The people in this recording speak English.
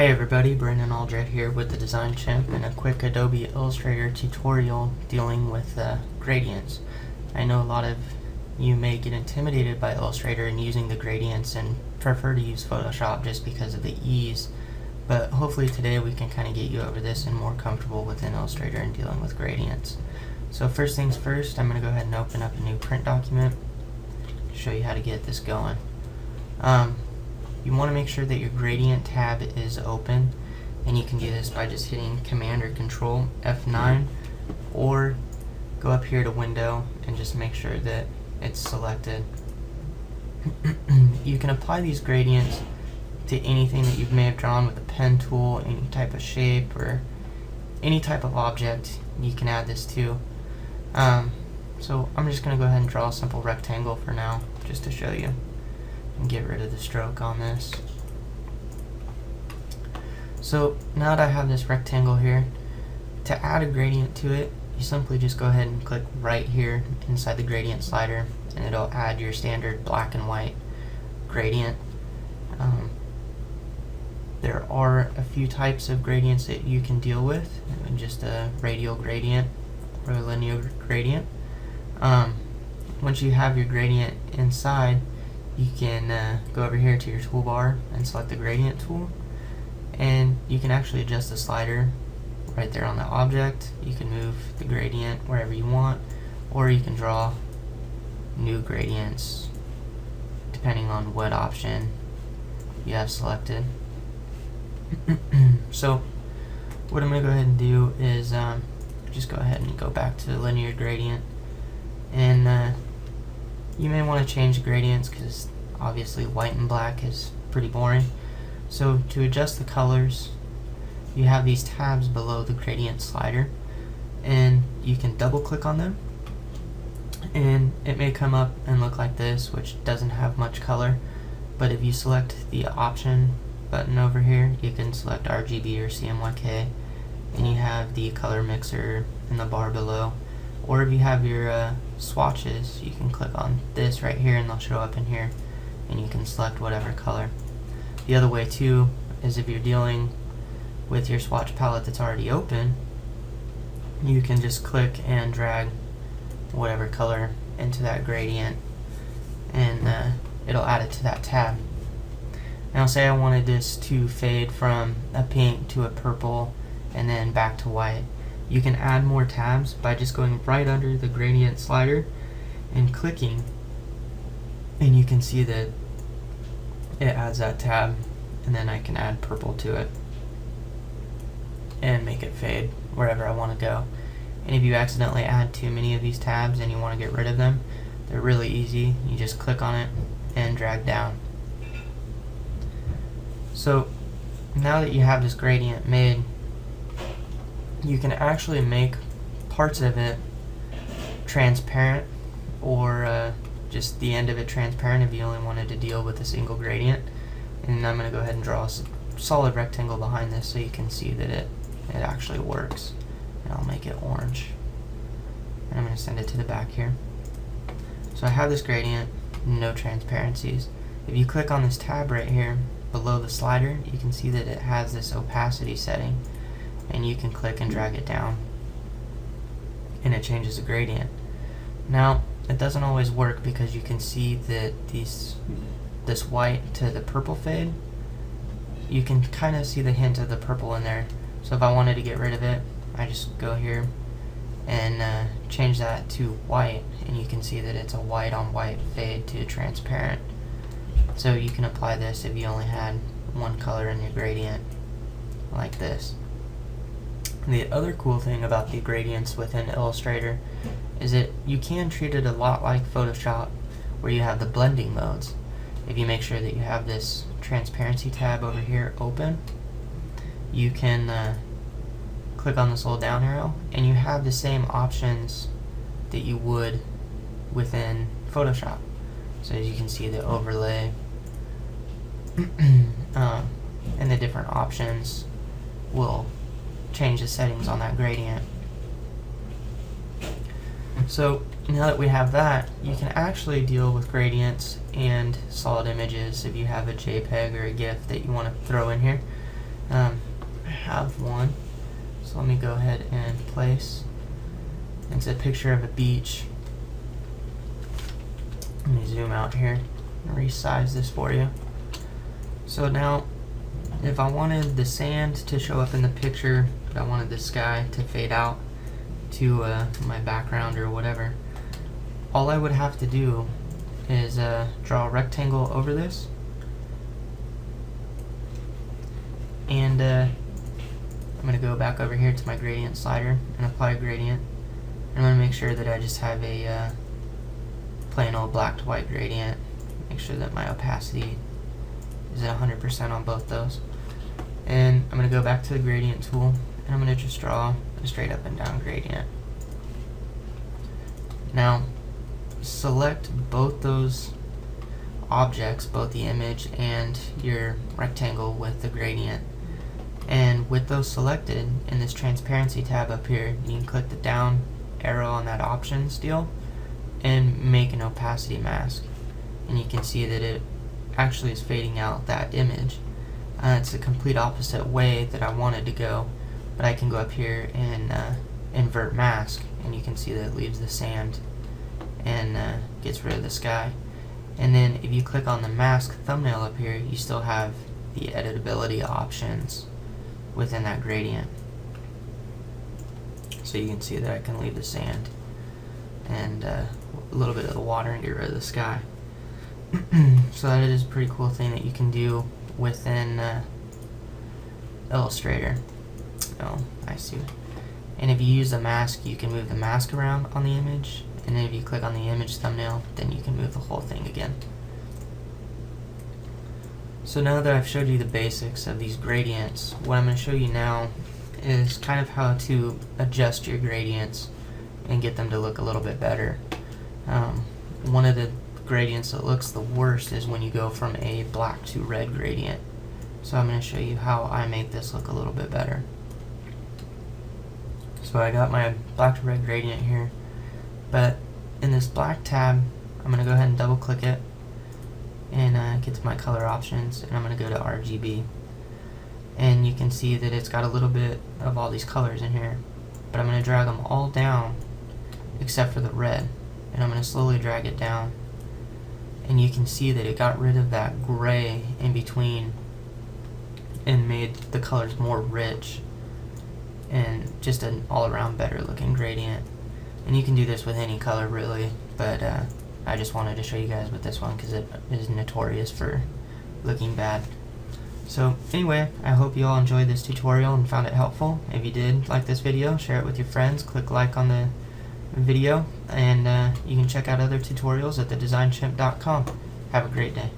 Hi everybody, Brendan Aldred here with the Design Chimp and a quick Adobe Illustrator tutorial dealing with gradients. I know a lot of you may get intimidated by Illustrator and using the gradients and prefer to use Photoshop just because of the ease, but hopefully today we can kind of get you over this and more comfortable within Illustrator and dealing with gradients. So first things first, I'm going to go ahead and open up a new print document to show you how to get this going. You want to make sure that your gradient tab is open, and you can do this by just hitting Command or Control F9, or go up here to Window and just make sure that it's selected. You can apply these gradients to anything that you may have drawn with a pen tool, any type of shape or any type of object you can add this to. So I'm just going to go ahead and draw a simple rectangle for now, just to show you. And get rid of the stroke on this. So now that I have this rectangle here, to add a gradient to it, you simply just go ahead and click right here inside the gradient slider, and it'll add your standard black and white gradient. There are a few types of gradients that you can deal with, just a radial gradient or a linear gradient. Once you have your gradient inside, you can go over here to your toolbar and select the gradient tool, and you can actually adjust the slider right there on the object. You can move the gradient wherever you want, or you can draw new gradients depending on what option you have selected. So what I'm going to go ahead and do is just go ahead and go back to the linear gradient, and you may want to change the gradients because obviously white and black is pretty boring. So to adjust the colors, you have these tabs below the gradient slider, and you can double click on them, and it may come up and look like this, which doesn't have much color. But if you select the option button over here, you can select RGB or CMYK, and you have the color mixer in the bar below. Or if you have your swatches, you can click on this right here and they'll show up in here, and you can select whatever color. The other way too is if you're dealing with your swatch palette that's already open, you can just click and drag whatever color into that gradient, and it'll add it to that tab. Now say I wanted this to fade from a pink to a purple and then back to white. You can add more tabs by just going right under the gradient slider and clicking, and you can see that it adds that tab, and then I can add purple to it and make it fade wherever I want to go. And if you accidentally add too many of these tabs and you want to get rid of them, they're really easy. You just click on it and drag down. So now that you have this gradient made, you can actually make parts of it transparent, or just the end of it transparent if you only wanted to deal with a single gradient. And I'm going to go ahead and draw a solid rectangle behind this so you can see that it actually works. And I'll make it orange. And I'm going to send it to the back here. So I have this gradient, no transparencies. If you click on this tab right here below the slider, you can see that it has this opacity setting, and you can click and drag it down, and it changes the gradient. Now it doesn't always work because you can see that this white to the purple fade, you can kind of see the hint of the purple in there. So if I wanted to get rid of it, I just go here and change that to white, and you can see that it's a white on white fade to transparent. So you can apply this if you only had one color in your gradient, like this. The other cool thing about the gradients within Illustrator is that you can treat it a lot like Photoshop, where you have the blending modes. If you make sure that you have this transparency tab over here open, you can click on this little down arrow, and you have the same options that you would within Photoshop. So as you can see, the overlay and the different options will change the settings on that gradient. So now that we have that, you can actually deal with gradients and solid images if you have a JPEG or a GIF that you want to throw in here. I have one, so let me go ahead and place. It's a picture of a beach. Let me zoom out here and resize this for you. So now, if I wanted the sand to show up in the picture, but I wanted the sky to fade out to my background or whatever, all I would have to do is draw a rectangle over this, and I'm going to go back over here to my gradient slider and apply a gradient. I'm going to make sure that I just have a plain old black to white gradient. Make sure that my opacity is at 100% on both those. And I'm going to go back to the gradient tool, and I'm going to just draw a straight up and down gradient. Now, select both those objects, both the image and your rectangle with the gradient. And with those selected, in this transparency tab up here, you can click the down arrow on that options deal and make an opacity mask. And you can see that it actually is fading out that image. It's the complete opposite way that I wanted to go, but I can go up here and invert mask, and you can see that it leaves the sand and gets rid of the sky. And then if you click on the mask thumbnail up here, you still have the editability options within that gradient. So you can see that I can leave the sand and a little bit of the water and get rid of the sky. So that is a pretty cool thing that you can do within Illustrator. Oh, I see. And if you use the mask, you can move the mask around on the image, and then if you click on the image thumbnail, then you can move the whole thing again. So now that I've showed you the basics of these gradients, what I'm going to show you now is kind of how to adjust your gradients and get them to look a little bit better. One of the gradients that looks the worst is when you go from a black to red gradient. So I'm going to show you how I make this look a little bit better. So I got my black to red gradient here, but in this black tab, I'm going to go ahead and double click it and get to my color options, and I'm going to go to RGB. And you can see that it's got a little bit of all these colors in here, but I'm going to drag them all down except for the red, and I'm going to slowly drag it down, and you can see that it got rid of that gray in between and made the colors more rich and just an all-around better looking gradient. And you can do this with any color really, but I just wanted to show you guys with this one because it is notorious for looking bad. So anyway, I hope you all enjoyed this tutorial and found it helpful. If you did like this video, share it with your friends, click like on the video, and you can check out other tutorials at thedesignchimp.com. Have a great day.